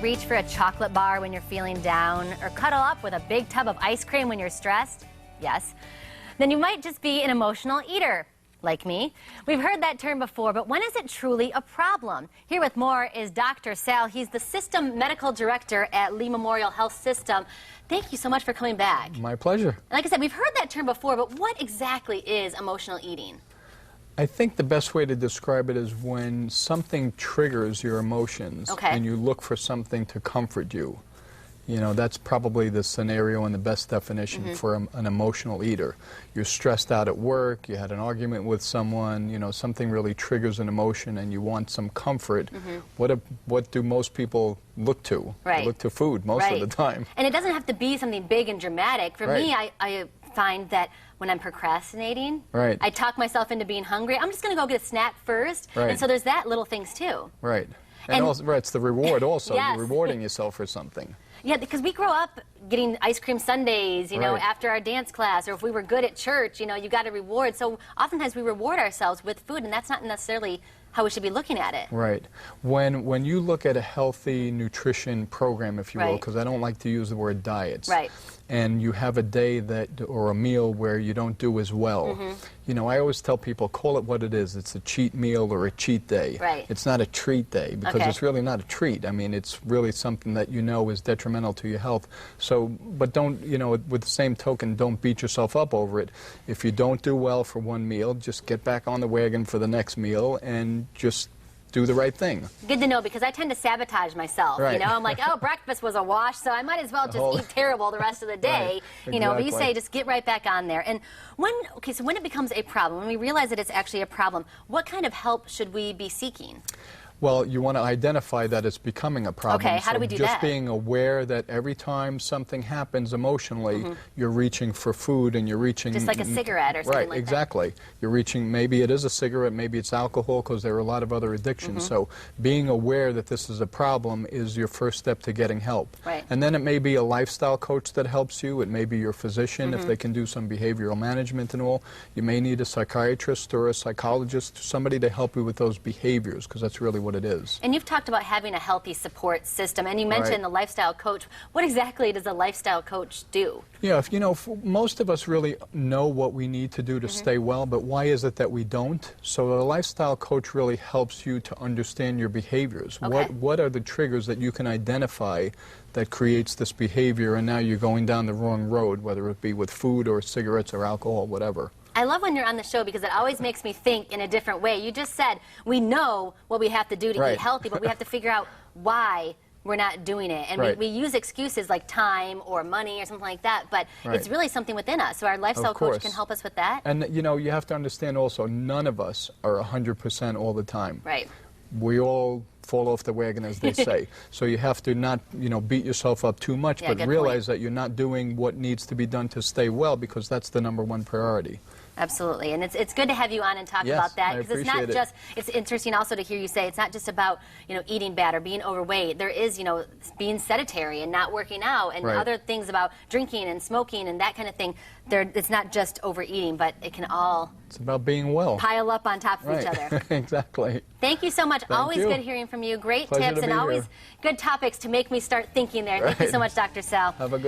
Reach for a chocolate bar when you're feeling down, or cuddle up with a big tub of ice cream when you're stressed? Yes. Then you might just be an emotional eater, like me. We've heard that term before, but when is it truly a problem? Here with more is Dr. Sal. He's the System Medical Director at Lee Memorial Health System. Thank you so much for coming back. My pleasure. Like I said, we've heard that term before, but what exactly is emotional eating? I think the best way to describe it is when something triggers your emotions and you look for something to comfort you. You know, that's probably the scenario and the best definition for an emotional eater. You're stressed out at work, you had an argument with someone, you know, something really triggers an emotion and you want some comfort. What do most people look to? They look to food most of the time. And it doesn't have to be something big and dramatic. For me, I find that when I'm procrastinating, I talk myself into being hungry. I'm just going to go get a snack first. And so there's that little things too. And also, it's the reward also. You're rewarding yourself for something. Yeah, because we grow up getting ice cream sundaes, you know, after our dance class, or if we were good at church, you know, you got a reward. So oftentimes we reward ourselves with food, and that's not necessarily how we should be looking at it. When you look at a healthy nutrition program, if you will, because I don't like to use the word diets, and you have a day that, or a meal where you don't do as well, you know, I always tell people, call it what it is. It's a cheat meal or a cheat day. It's not a treat day, because it's really not a treat. I mean, it's really something that you know is detrimental to your health. So, but don't, you know, with the same token, don't beat yourself up over it. If you don't do well for one meal, just get back on the wagon for the next meal and just do the right thing. Good to know, because I tend to sabotage myself. You know, I'm like, oh, breakfast was a wash, so I might as well just eat terrible the rest of the day. You know, but you say just get right back on there. And when, so when it becomes a problem, when we realize that it's actually a problem, what kind of help should we be seeking? Well, you want to identify that it's becoming a problem. How do we do that? Just being aware that every time something happens emotionally, you're reaching for food and you're reaching... Just like a cigarette or something like that. Exactly. You're reaching, maybe it is a cigarette, maybe it's alcohol, because there are a lot of other addictions. So being aware that this is a problem is your first step to getting help. And then it may be a lifestyle coach that helps you. It may be your physician, if they can do some behavioral management and all. You may need a psychiatrist or a psychologist, somebody to help you with those behaviors, because that's really what it is. And you've talked about having a healthy support system, and you mentioned the lifestyle coach. What exactly does a lifestyle coach do? Yeah, you know, most of us really know what we need to do to stay well, but why is it that we don't? So a lifestyle coach really helps you to understand your behaviors. What are the triggers that you can identify that creates this behavior, and now you're going down the wrong road, whether it be with food or cigarettes or alcohol, whatever. I love when you're on the show, because it always makes me think in a different way. You just said we know what we have to do to eat healthy, but we have to figure out why we're not doing it. And we use excuses like time or money or something like that, but it's really something within us. So our lifestyle coach can help us with that. And, you know, you have to understand also, none of us are 100% all the time. We all fall off the wagon, as they say. So you have to not, you know, beat yourself up too much, but realize that you're not doing what needs to be done to stay well, because that's the #1 priority. Absolutely, and it's good to have you on and talk about that, because it's not just, it's interesting also to hear you say it's not just about, you know, eating bad or being overweight. There is, you know, being sedentary and not working out, and other things about drinking and smoking and that kind of thing. It's not just overeating, but it can all... It's about being well. Pile up on top of each other. Exactly. Thank you so much. Always good hearing from you. Great tips and always good topics to make me start thinking there. Thank you so much, Dr. Sal. Have a good